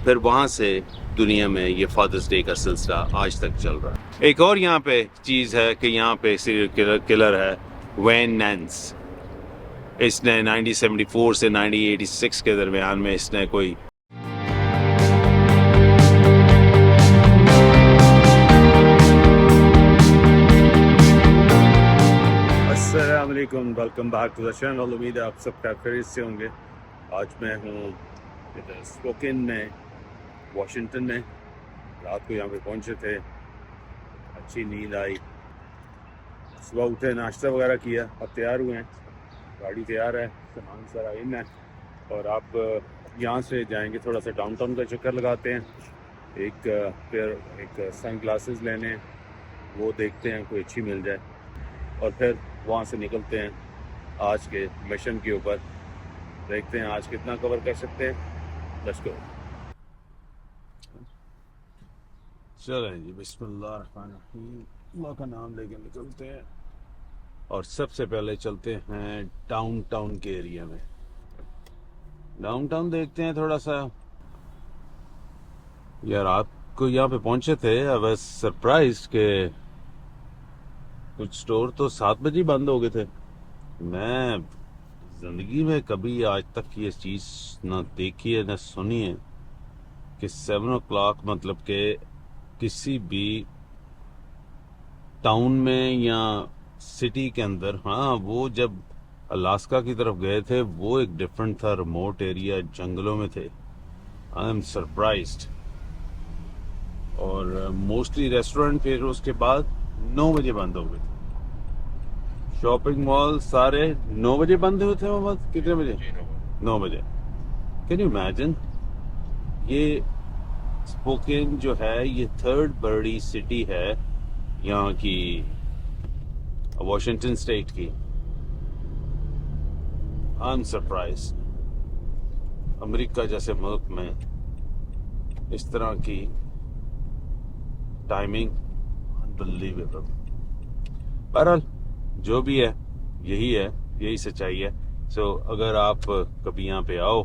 फिर वहाँ से दुनिया में ये फादर्स डे का सिलसिला आज तक चल रहा है। एक और यहाँ पे चीज़ है कि यहाँ पे सीरियल किलर है वेन नैंस। इसने 1974 से 1986 के दरमियान में इसने कोई अस्सलाम वालेकुम, welcome back to the channel. उम्मीद है आप सब खैरियत से होंगे। आज मैं हूँ इधर स्पोकन में, वाशिंगटन में। रात को यहाँ पे पहुँचे थे, अच्छी नींद आई। सुबह उठे, नाश्ता वगैरह किया, अब तैयार हुए हैं, गाड़ी तैयार है, सामान सारा इन है। और आप यहाँ से जाएंगे, थोड़ा सा डाउनटाउन का चक्कर लगाते हैं। एक सन ग्लासेस लेने हैं, वो देखते हैं कोई अच्छी मिल जाए, और फिर वहाँ से निकलते हैं आज के मिशन के ऊपर। देखते हैं आज कितना कवर कर सकते हैं। Let's go. चलें जी, बिस्मिल्लाहिर्रहमानिर्रहीम, अल्लाह का नाम लेके निकलते हैं। और सबसे पहले चलते हैं डाउनटाउन के एरिया में। डाउनटाउन देखते हैं थोड़ा सा। यार आपको यहाँ पे पहुंचे थे, आई वाज सरप्राइज्ड के कुछ स्टोर तो 7 बजे बंद हो गए थे। मैं जिंदगी में कभी आज तक ये चीज ना देखी है ना सुनी है कि 7 o'clock मतलब के किसी भी टाउन में या सिटी के अंदर। हाँ, वो जब अलास्का की तरफ गए थे वो एक डिफरेंट था, रिमोट एरिया, जंगलों में थे। I am surprised. और मोस्टली रेस्टोरेंट फिर उसके बाद 9 बजे बंद हो गए थे। शॉपिंग मॉल सारे 9 बजे बंद हुए थे। मोहम्मद, कितने बजे? 9 बजे। Can you imagine? ये स्पोकेन जो है, ये थर्ड बड़ी सिटी है यहाँ की, वॉशिंगटन स्टेट की। I am surprise. अमेरिका जैसे मुल्क में इस तरह की टाइमिंग अनबिलीवेबल। बहरहाल जो भी है, यही है, यही सच्चाई है। सो अगर आप कभी यहाँ पे आओ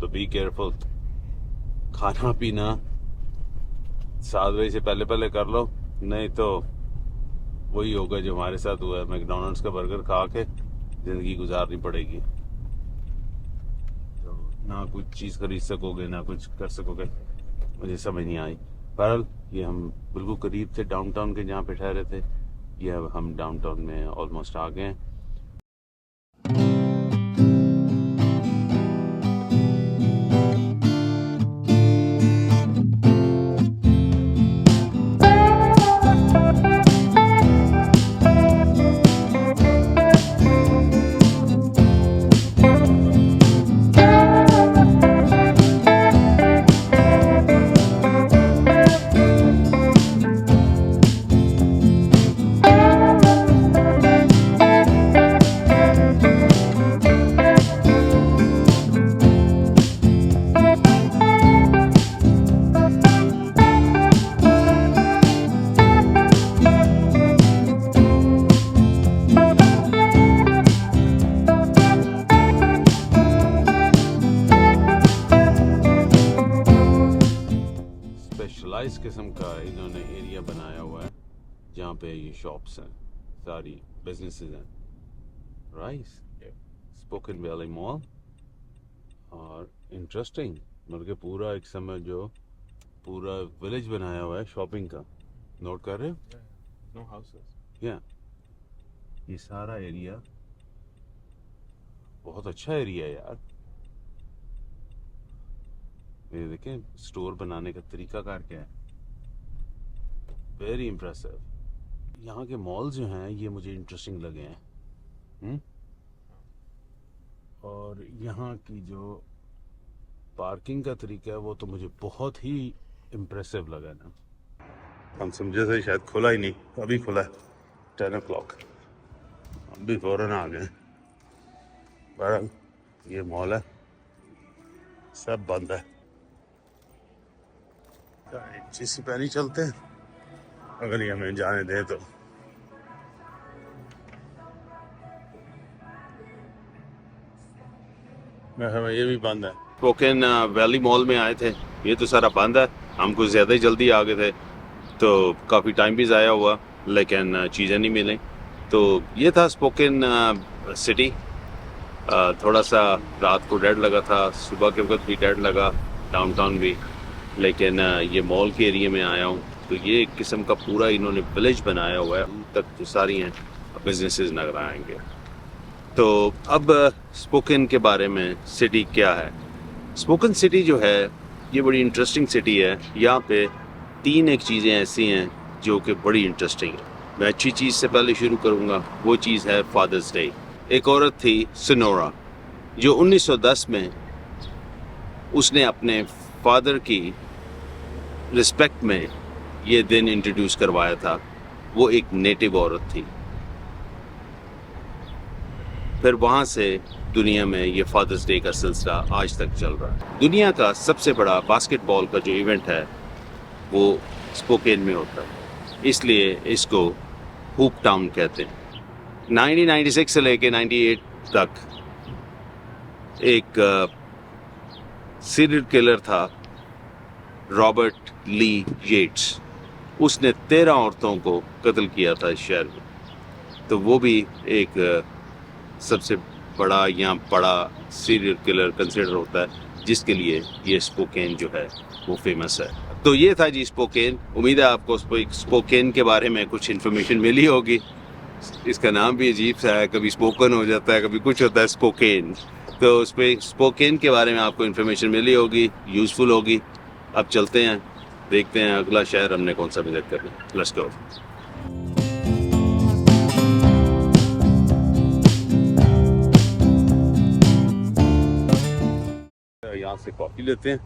तो बी केयरफुल। खाना पीना 7 बजे से पहले पहले कर लो, नहीं तो वही होगा जो हमारे साथ हुआ है। मैकडोनल्ड्स का बर्गर खा के जिंदगी गुजारनी पड़ेगी, तो ना कुछ चीज़ खरीद सकोगे ना कुछ कर सकोगे। मुझे समझ नहीं आई। बहरहाल ये हम बिल्कुल करीब थे डाउनटाउन के जहाँ पे ठहरे थे। ये अब हम डाउनटाउन में ऑलमोस्ट आ गए हैं। स्पेशलाइज किस्म का इन्होंने एरिया बनाया हुआ है जहाँ पे ये शॉप्स हैं, सारी बिजनेसेस हैं। Rice spoken valley mall. और इंटरेस्टिंग, बल्कि पूरा एक समय जो पूरा विलेज बनाया हुआ है शॉपिंग का। नोट कर रहे हो? No houses. या ये सारा एरिया बहुत अच्छा एरिया है यार। ये देखें, स्टोर बनाने का तरीका कार क्या है, वेरी इम्प्रेसिव। यहाँ के मॉल जो हैं ये मुझे इंटरेस्टिंग लगे हैं। और यहाँ की जो पार्किंग का तरीका है वो तो मुझे बहुत ही इम्प्रेसिव लगा ना। हम समझे थे शायद खुला ही नहीं, अभी खुला है 10 o'clock। हम भी फौरन आ गए। बहरहाल ये मॉल है, सब बंद है। जिस पैरी चलते हैं, अगर ये हमें जाने दें तो। मैं ये भी बंद है। स्पोकन वैली मॉल में आए थे। ये तो सारा बंद है, हम कुछ ज़्यादा ही जल्दी आ गए थे तो काफ़ी टाइम भी ज़ाया हुआ, लेकिन चीज़ें नहीं मिली। तो ये था स्पोकन सिटी। थोड़ा सा रात को डेड लगा था, सुबह के वक्त भी डेड लगा, डाउनटाउन भी। लेकिन ये मॉल के एरिया में आया हूँ तो ये एक किस्म का पूरा इन्होंने विलेज बनाया हुआ है, उन तक जो सारी हैं बिजनेसेस नजर आएंगे। तो अब स्पोकन के बारे में सिटी क्या है। स्पोकन सिटी जो है ये बड़ी इंटरेस्टिंग सिटी है। यहाँ पे तीन एक चीज़ें ऐसी हैं जो कि बड़ी इंटरेस्टिंग है। मैं अच्छी चीज़ से पहले शुरू करूँगा, वो चीज़ है फादर्स डे। एक औरत थी सोनोरा, जो 1910 में उसने अपने फादर की रिस्पेक्ट में ये दिन इंट्रोड्यूस करवाया था। वो एक नेटिव औरत थी। फिर वहाँ से दुनिया में ये फादर्स डे का सिलसिला आज तक चल रहा है। दुनिया का सबसे बड़ा बास्केटबॉल का जो इवेंट है वो स्पोकेन में होता है, इसलिए इसको हुप टाउन कहते हैं। 1996 से लेके 98 तक एक सीरियल किलर था, रॉबर्ट ली येट्स। उसने 13 औरतों को कत्ल किया था इस शहर में। तो वो भी एक सबसे बड़ा या बड़ा सीरियल किलर कंसिडर होता है, जिसके लिए ये स्पोकेन जो है वो फेमस है। तो ये था जी स्पोकेन। उम्मीद है आपको स्पोकेन के बारे में कुछ इन्फॉर्मेशन मिली होगी। इसका नाम भी अजीब सा है, कभी स्पोकन हो जाता है, कभी कुछ होता है, स्पोकेन। तो उस पर स्पोकेन के बारे में आपको इन्फॉर्मेशन मिली होगी, यूज़फुल होगी। अब चलते हैं, देखते हैं अगला शहर हमने कौन सा विजिट करना है। Let's go. यहाँ से कॉफ़ी लेते हैं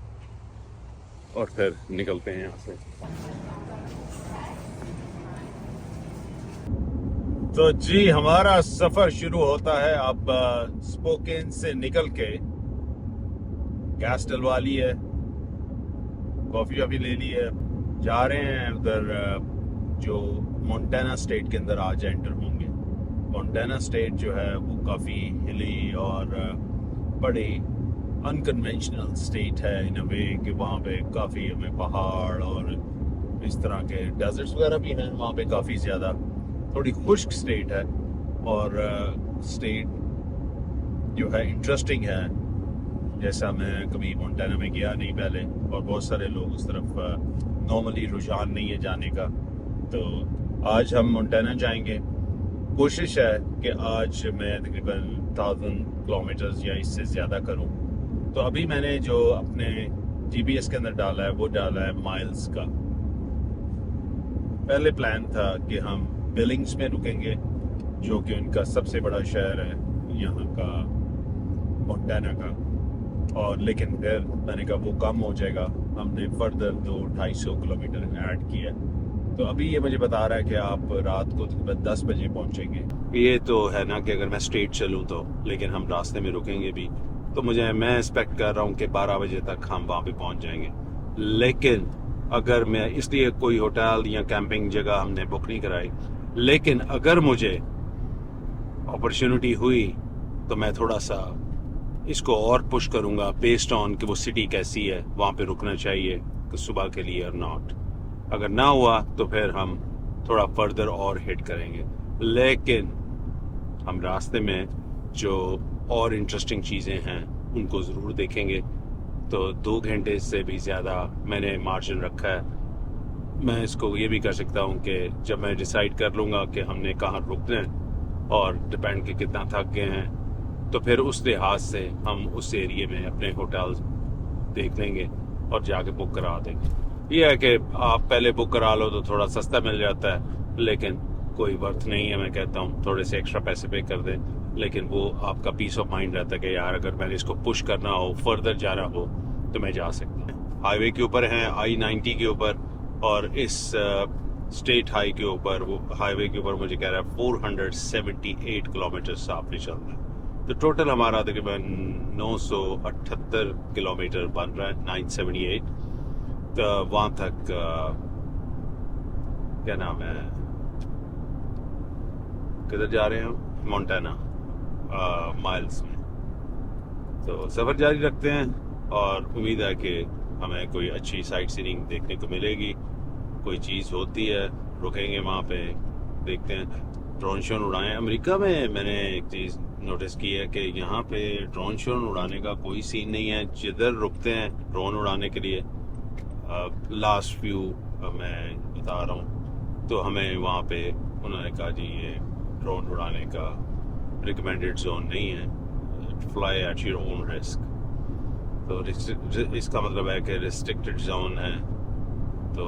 और फिर निकलते हैं यहाँ से। तो जी हमारा सफर शुरू होता है अब स्पोकेन से निकल के। गैस डलवा ली है, कॉफी अभी ले ली है, जा रहे हैं उधर जो मोंटाना स्टेट के अंदर आज एंटर होंगे। मोंटाना स्टेट जो है वो काफ़ी हिली और बड़ी अनकन्वेंशनल स्टेट है इन अ वे कि वहाँ पे काफ़ी हमें पहाड़ और इस तरह के डेजर्ट्स वगैरह भी हैं वहाँ पे काफ़ी ज़्यादा। थोड़ी खुश्क स्टेट है और स्टेट जो है इंटरेस्टिंग है। जैसा मैं कभी मोंटाना में गया नहीं पहले, और बहुत सारे लोग उस तरफ नॉर्मली रुझान नहीं है जाने का। तो आज हम मोंटाना जाएंगे। कोशिश है कि आज मैं तकरीबन 1000 किलोमीटर्स या इससे ज़्यादा करूं। तो अभी मैंने जो अपने GPS के अंदर डाला है वो डाला है माइल्स का। पहले प्लान था कि हम बिलिंग्स में रुकेंगे, जो कि उनका सबसे बड़ा शहर है यहाँ का, मोंटाना का। और लेकिन फिर मैंने कहा वो कम हो जाएगा, हमने फर्दर 200-250 किलोमीटर ऐड किया। तो अभी ये मुझे बता रहा है कि आप रात को तकरीबन 10 बजे पहुँचेंगे। ये तो है ना कि अगर मैं स्ट्रेट चलूँ तो, लेकिन हम रास्ते में रुकेंगे भी। तो मैं एक्सपेक्ट कर रहा हूँ कि 12 बजे तक हम वहाँ पे पहुँच जाएंगे। लेकिन अगर मैं, इसलिए कोई होटल या कैंपिंग जगह हमने बुक नहीं कराई, लेकिन अगर मुझे अपॉर्चुनिटी हुई तो मैं थोड़ा सा इसको और पुश करूँगा बेस्ड ऑन कि वो सिटी कैसी है, वहाँ पे रुकना चाहिए तो सुबह के लिए और नॉट। अगर ना हुआ तो फिर हम थोड़ा फर्दर और हिट करेंगे। लेकिन हम रास्ते में जो और इंटरेस्टिंग चीज़ें हैं उनको ज़रूर देखेंगे। तो 2 घंटे से भी ज़्यादा मैंने मार्जिन रखा है। मैं इसको ये भी कर सकता हूँ कि जब मैं डिसाइड कर लूँगा कि हमने कहाँ रुकना है और डिपेंड कि कितना थक गए हैं, तो फिर उस लिहाज से हम उस एरिया में अपने होटल देख लेंगे और जाके बुक करा देंगे। ये है कि आप पहले बुक करा लो तो थोड़ा सस्ता मिल जाता है, लेकिन कोई वर्थ नहीं है। मैं कहता हूँ थोड़े से एक्स्ट्रा पैसे पे कर दें, लेकिन वो आपका पीस ऑफ माइंड रहता है कि यार अगर मैंने इसको पुश करना हो, फर्दर जाना हो तो मैं जा सकता हूँ। हाईवे के ऊपर हैं, I-90 के ऊपर, और इस स्टेट हाई के ऊपर, वो हाईवे के ऊपर मुझे कह रहा है 478 किलोमीटर आपने चलना है। तो टोटल हमारा तकरीबन 978 किलोमीटर बन रहा है, 978। तो वहाँ तक क्या नाम है, किधर जा रहे हैं हम, मोंटाना माइल्स में। तो सफ़र जारी रखते हैं। और उम्मीद है कि हमें कोई अच्छी साइट सीइंग देखने को मिलेगी। कोई चीज़ होती है रुकेंगे वहाँ पे, देखते हैं। Drone shown उड़ाएं। अमेरिका में मैंने एक चीज़ नोटिस की है कि यहाँ पे ड्रोन शोन उड़ाने का कोई सीन नहीं है। जिधर रुकते हैं ड्रोन उड़ाने के लिए, लास्ट व्यू मैं बता रहा हूँ, तो हमें वहाँ पे उन्होंने कहा जी ये ड्रोन उड़ाने का रिकमेंडेड जोन नहीं है, fly at your own risk. तो इसका मतलब है कि रिस्ट्रिक्टेड जोन है। तो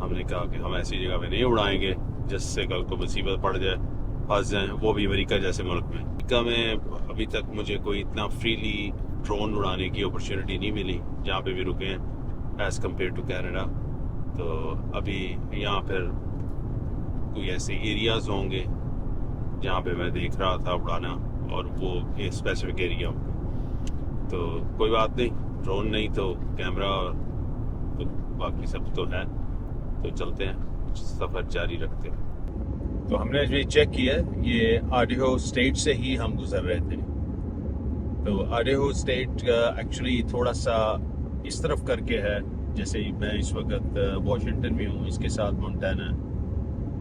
हमने कहा कि हम ऐसी जगह पे नहीं उड़ाएंगे जिससे कल को मुसीबत पड़ जाए, फंस जाए, वो भी अमेरिका जैसे मुल्क में। अमेरिका में अभी तक मुझे कोई इतना फ्रीली ड्रोन उड़ाने की अपॉर्चुनिटी नहीं मिली जहाँ पे भी रुके हैं एज़ कम्पेयर टू कैनेडा। तो अभी यहाँ पर कोई ऐसे एरियाज़ होंगे जहाँ पे मैं देख रहा था उड़ाना, और वो एक स्पेसिफिक एरिया हो। तो कोई बात नहीं, ड्रोन नहीं तो कैमरा तो बाकी सब तो है। तो चलते हैं, सफ़र जारी रखते हैं। तो हमने जो चेक किया, ये आइडाहो स्टेट से ही हम गुजर रहे थे। तो आइडाहो स्टेट एक्चुअली थोड़ा सा इस तरफ करके है, जैसे मैं इस वक्त वॉशिंगटन में हूँ, इसके साथ मोंटाना,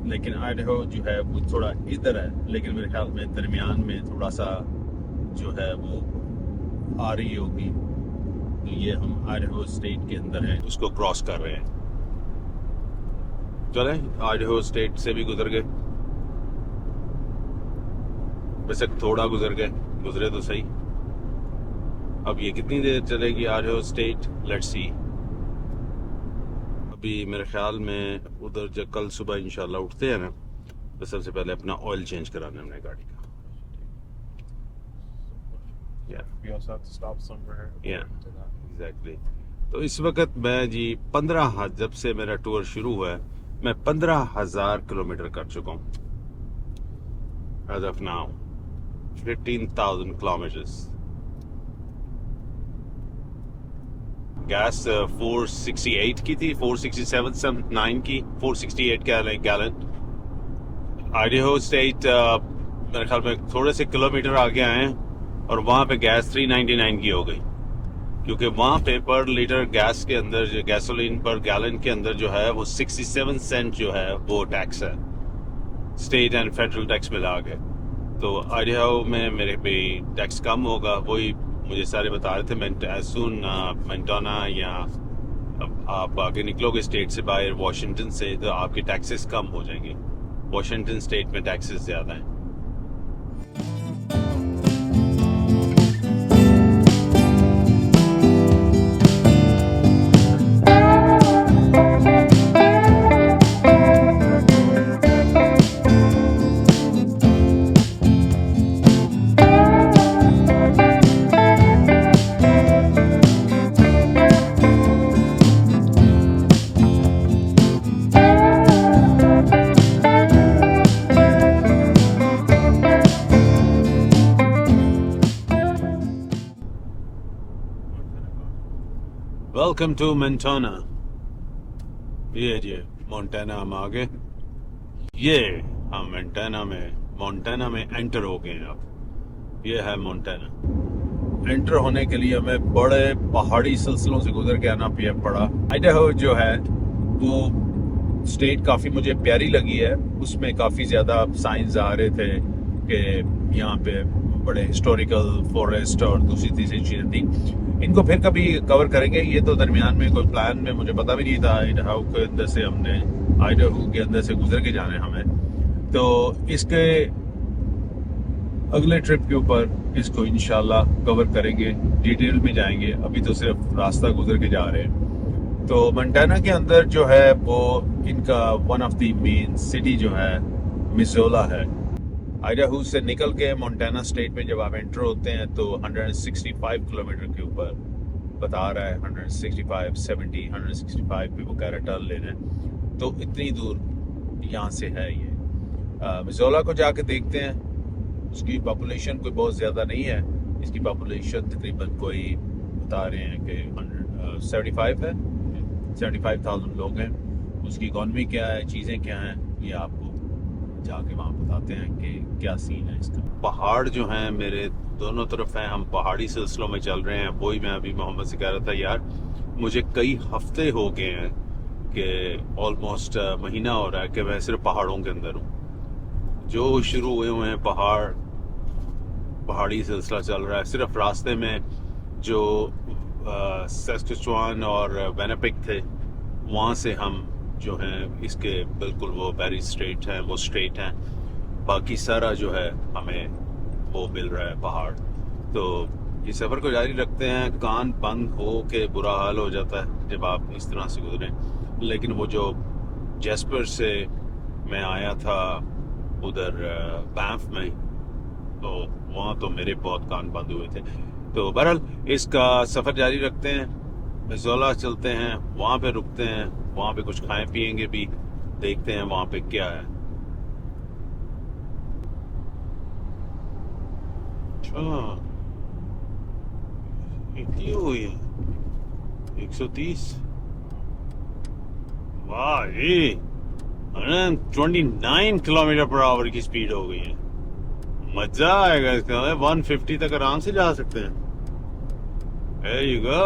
लेकिन आइडाहो जो है वो थोड़ा इधर है, लेकिन मेरे ख्याल में दरमियान में थोड़ा सा जो है वो आ रही होगी। तो ये हम आइडाहो स्टेट के अंदर हैं, उसको क्रॉस कर रहे हैं। चले, आइडाहो स्टेट से भी गुजर गए, वैसे थोड़ा गुजरे तो सही। अब ये कितनी देर चलेगी आइडाहो स्टेट, लेट्स सी। अभी मेरे ख्याल में उधर जब कल सुबह इंशाल्लाह उठते हैं ना, तो सबसे पहले अपना ऑयल चेंज कराना है हमने गाड़ी का। एग्जैक्टली। तो इस वक्त मैं जी 15 जब से मेरा टूर शुरू हुआ है, मैं 15,000 किलोमीटर कर चुका हूँ। As of now 15,000 kilometres. Gas 468 की थी, 467 some 9 की, 468 गैलन। आइडाहो स्टेट मेरे ख्याल में थोड़े से किलोमीटर आगे आए हैं और वहाँ पे गैस 399 की हो गई, क्योंकि वहाँ पे पर लीटर गैस के अंदर जो गैसोलीन पर गैलन के अंदर जो है वो 67 सेंट जो है वो टैक्स है, स्टेट एंड फेडरल टैक्स मिला के। तो आइडाहो में मेरे पे टैक्स कम होगा, वही मुझे सारे बता रहे थे। मोंटाना या आप आगे निकलोगे स्टेट से बाहर वॉशिंगटन से, तो आपके टैक्सेस कम हो जाएंगे। वॉशिंगटन स्टेट में टैक्सेस ज़्यादा हैं। Welcome to Montana. ये जी मोंटाना हम आ गए। ये हम मोंटाना में एंटर हो गए। अब ये है मोंटाना। एंटर होने के लिए हमें बड़े पहाड़ी सिलसिलों से गुजर के आना पड़ा। आइडाहो जो है वो स्टेट काफ़ी मुझे प्यारी लगी है। उसमें काफ़ी ज़्यादा साइंस आ रहे थे कि यहाँ पे बड़े हिस्टोरिकल फॉरेस्ट और दूसरी तीसरी चीज़ें थी। इनको फिर कभी कवर करेंगे। ये तो दरमियान में कोई प्लान में मुझे पता भी नहीं था। आइडाहो के अंदर से आइडाहो के अंदर से गुजर के जाना है हमें। तो इसके अगले ट्रिप के ऊपर इसको इंशाल्लाह कवर करेंगे, डिटेल में जाएंगे। अभी तो सिर्फ रास्ता गुजर के जा रहे हैं। तो मोंटाना के अंदर जो है वो इनका one of the main city जो है मिज़ोला है। आइडाहो से निकल के मोंटाना स्टेट में जब आप एंटर होते हैं तो 165 किलोमीटर के ऊपर बता रहा है, 165 पे वो कह रहा है टर्न लेना है। तो इतनी दूर यहाँ से है ये। मिज़ोला को जाके देखते हैं। उसकी पॉपुलेशन कोई बहुत ज़्यादा नहीं है। इसकी पॉपुलेशन तकरीबन कोई बता रहे हैं कि 75 है, 75,000 लोग हैं। उसकी इकॉनमी क्या है, चीज़ें क्या हैं, ये आपको जाके वहाँ बताते हैं कि क्या सीन है इसका। पहाड़ जो हैं मेरे दोनों तरफ हैं, हम पहाड़ी सिलसिलों में चल रहे हैं। वही मैं अभी मोहम्मद से कह रहा था, यार मुझे कई हफ्ते हो गए हैं कि ऑलमोस्ट महीना हो रहा है कि मैं सिर्फ पहाड़ों के अंदर हूँ। जो शुरू हुए हुए हैं पहाड़ी सिलसिला चल रहा है। सिर्फ रास्ते में जो सेस्कचुआन और वेनेपिक थे, वहाँ से हम जो हैं इसके बिल्कुल वो बैरी स्ट्रेट हैं, वो स्ट्रेट हैं। बाकी सारा जो है हमें वो मिल रहा है पहाड़। तो ये सफ़र को जारी रखते हैं। कान बंद हो के बुरा हाल हो जाता है जब आप इस तरह से गुजरें। लेकिन वो जो जेस्पर से मैं आया था उधर बैंफ में, तो वहाँ तो मेरे बहुत कान बंद हुए थे। तो बहरहाल इसका सफ़र जारी रखते हैं, मिज़ोला चलते हैं, वहाँ पे रुकते हैं, वहाँ पे कुछ खाएं पिएंगे भी, देखते हैं वहाँ पे क्या है। अच्छा, इतनी हुई है 130। वाह, ये 129 किलोमीटर पर आवर की स्पीड हो गई है। मजा आएगा इसका, 150 तक आराम से जा सकते हैं। There you go.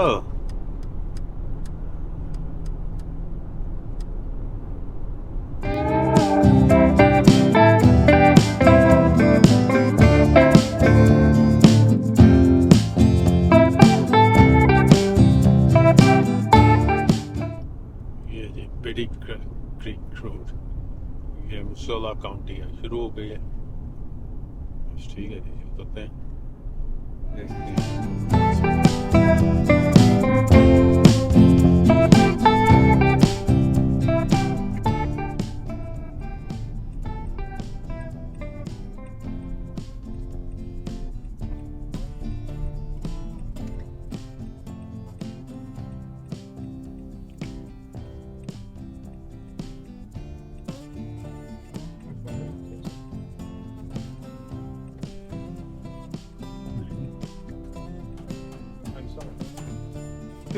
ये जी पिडी क्रीक रोड, ये मिसोला काउंटी है, शुरू हो गई है। ठीक है जी, उतरते हैं, देखते हैं।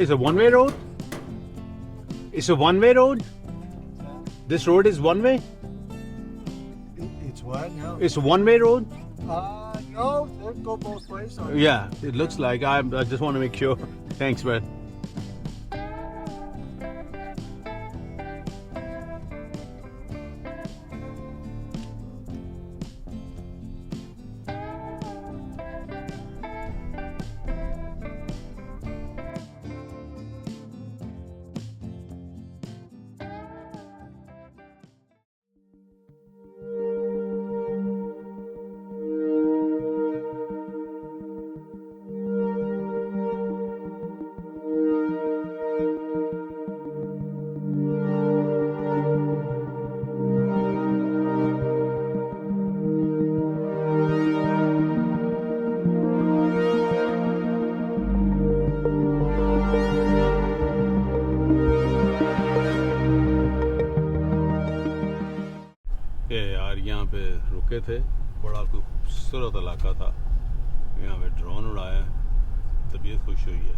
It's a one-way road? It's a one-way road? This road is one-way? It's what now? It's a one-way road? No, they go both ways. Yeah, it looks like. I just want to make sure. Thanks, man. ये यार यहाँ पे रुके थे, बड़ा खूबसूरत इलाका था, यहाँ पे ड्रोन उड़ाया, तबीयत खुश हुई है।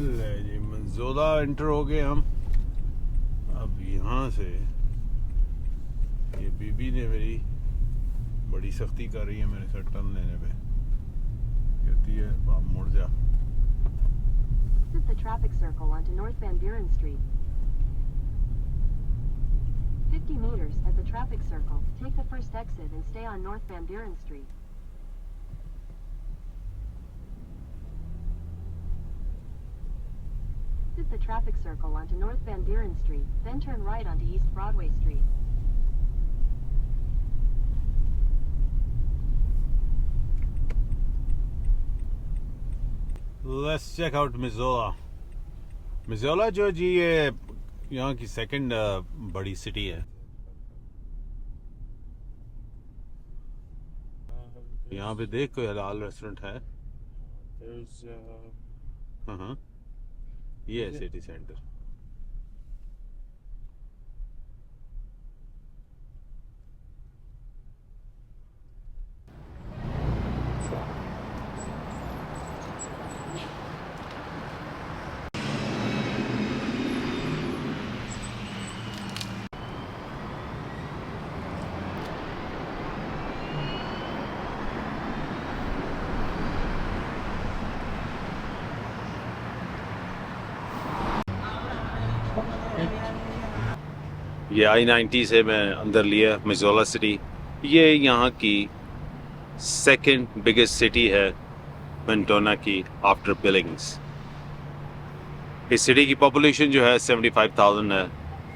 ले जी, मंजोला एंटर हो गए हम। अब यहाँ से ये बीबी ने मेरी बड़ी सख्ती कर रही है मेरे साथ टर्न लेने पे, कहती है आप मुड़ जा। Exit the traffic circle onto North Van Buren Street. 50 meters at the traffic circle, take the first exit and stay on North Van Buren Street. Exit the traffic circle onto North Van Buren Street, then turn right onto East Broadway Street. Let's check out Missoula. Missoula जो जी ये यहाँ की second बड़ी city है। यहाँ पे देख कोई हलाल रेस्टोरेंट है? हाँ, ये है सिटी सेंटर। ये I-90 से मैं अंदर लिया मिज़ोला सिटी। ये यहाँ की सेकंड बिगेस्ट सिटी है मोंटाना की आफ्टर बिलिंग्स। इस सिटी की पॉपुलेशन जो है 75,000 है।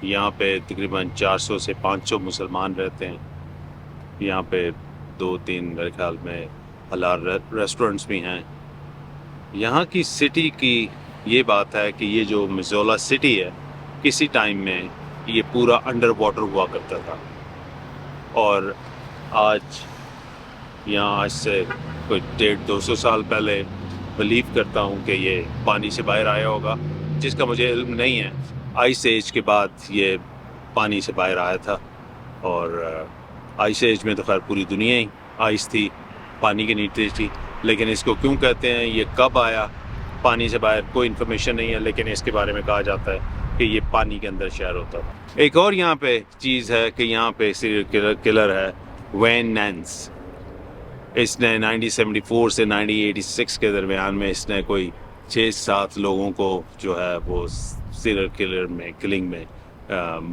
यहाँ पे तकरीबन 400 से 500 मुसलमान रहते हैं। यहाँ पे 2-3 मेरे ख्याल में हलाल रेस्टोरेंट्स भी हैं। यहाँ की सिटी की ये बात है कि ये जो मिज़ोला सिटी है किसी टाइम में ये पूरा अंडर वाटर हुआ करता था, और आज यहाँ आज से कोई 150-200 साल पहले बिलीव करता हूँ कि ये पानी से बाहर आया होगा, जिसका मुझे इल्म नहीं है। आइस एज के बाद ये पानी से बाहर आया था, और आइस एज में तो खैर पूरी दुनिया ही आइस थी, पानी के नीचे थी। लेकिन इसको क्यों कहते हैं, ये कब आया पानी से बाहर, कोई इन्फॉर्मेशन नहीं है। लेकिन इसके बारे में कहा जाता है कि ये पानी के अंदर शहर होता था। एक और यहाँ पे चीज़ है कि यहाँ पे सीरियल किलर है वैन नैंस। इसने 1974 से 1986 के दरमियान में इसने कोई 6-7 लोगों को जो है वो सीरियल किलर में किलिंग में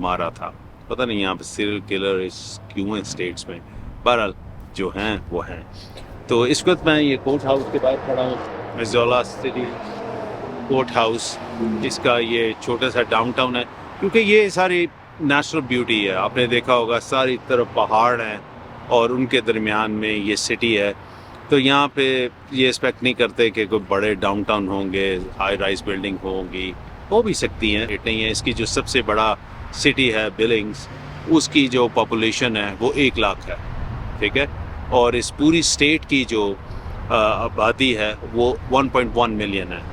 मारा था। पता नहीं यहाँ पे सीरियल किलर क्यों है स्टेट्स में, बहरहाल जो हैं वो हैं। तो इस वक्त मैं ये कोर्ट हाउस के बाहर खड़ा हूँ, मिज़ोला सिटी कोर्ट हाउस। इसका ये छोटा सा डाउनटाउन है, क्योंकि ये सारी नेचुरल ब्यूटी है। आपने देखा होगा सारी तरफ पहाड़ हैं और उनके दरमियान में ये सिटी है। तो यहाँ पे ये एक्सपेक्ट नहीं करते कि कोई बड़े डाउनटाउन होंगे, हाई राइज बिल्डिंग होंगी, हो भी सकती हैं, नहीं है। इसकी जो सबसे बड़ा सिटी है बिलिंग्स, उसकी जो पॉपुलेशन है वो 1 लाख है, ठीक है। और इस पूरी स्टेट की जो आबादी है वो 1.1 मिलियन है।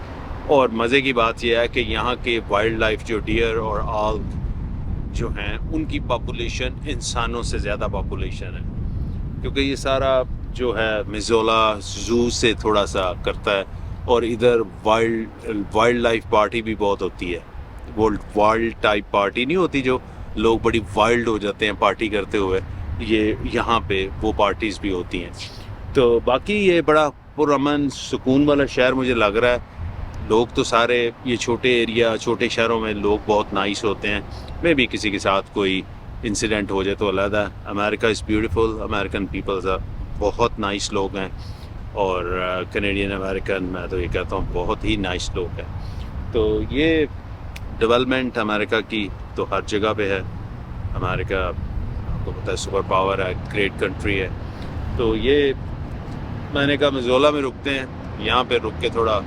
और मज़े की बात यह है कि यहाँ के वाइल्ड लाइफ जो डियर और आल्क जो हैं उनकी पॉपुलेशन इंसानों से ज़्यादा पॉपुलेशन है, क्योंकि ये सारा जो है मिज़ोला ज़ू से थोड़ा सा करता है। और इधर वाइल्ड लाइफ पार्टी भी बहुत होती है। वो वाइल्ड टाइप पार्टी नहीं होती जो लोग बड़ी वाइल्ड हो जाते हैं पार्टी करते हुए, ये यहाँ पे वो पार्टीज़ भी होती हैं। तो बाकी ये बड़ा पुरअमन सुकून वाला शहर मुझे लग रहा है। लोग तो सारे ये छोटे एरिया छोटे शहरों में लोग बहुत नाइस होते हैं। मे भी किसी के साथ कोई इंसिडेंट हो जाए तो अलहदा। America is beautiful, American peoples बहुत नाइस लोग हैं, और कैनेडियन अमेरिकन मैं तो ये कहता हूँ बहुत ही नाइस लोग हैं। तो ये डेवलपमेंट अमेरिका की तो हर जगह पे है। अमेरिका आपको पता है सुपर पावर है, ग्रेट कंट्री है। तो ये मैंने कहा मिज़ोला में रुकते हैं, यहाँ पे रुक के थोड़ा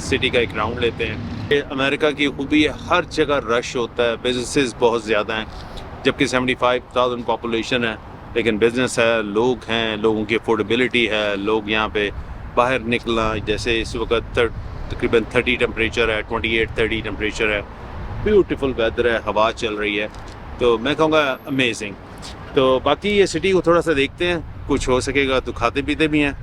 सिटी का एक राउंड लेते हैं। ये अमेरिका की खूबी है, हर जगह रश होता है, बिजनेसेस बहुत ज़्यादा हैं, जबकि 75,000 पॉपुलेशन है, लेकिन बिजनेस है, लोग हैं, लोगों की अफोर्डेबिलिटी है। लोग यहाँ पे बाहर निकलना, जैसे इस वक्त तकरीबन 30 टेम्परेचर है, 28-30 टेम्परेचर है, ब्यूटीफुल वेदर है, हवा चल रही है। तो मैं कहूँगा अमेजिंग। तो बाकी ये सिटी को थोड़ा सा देखते हैं, कुछ हो सकेगा तो खाते पीते भी हैं।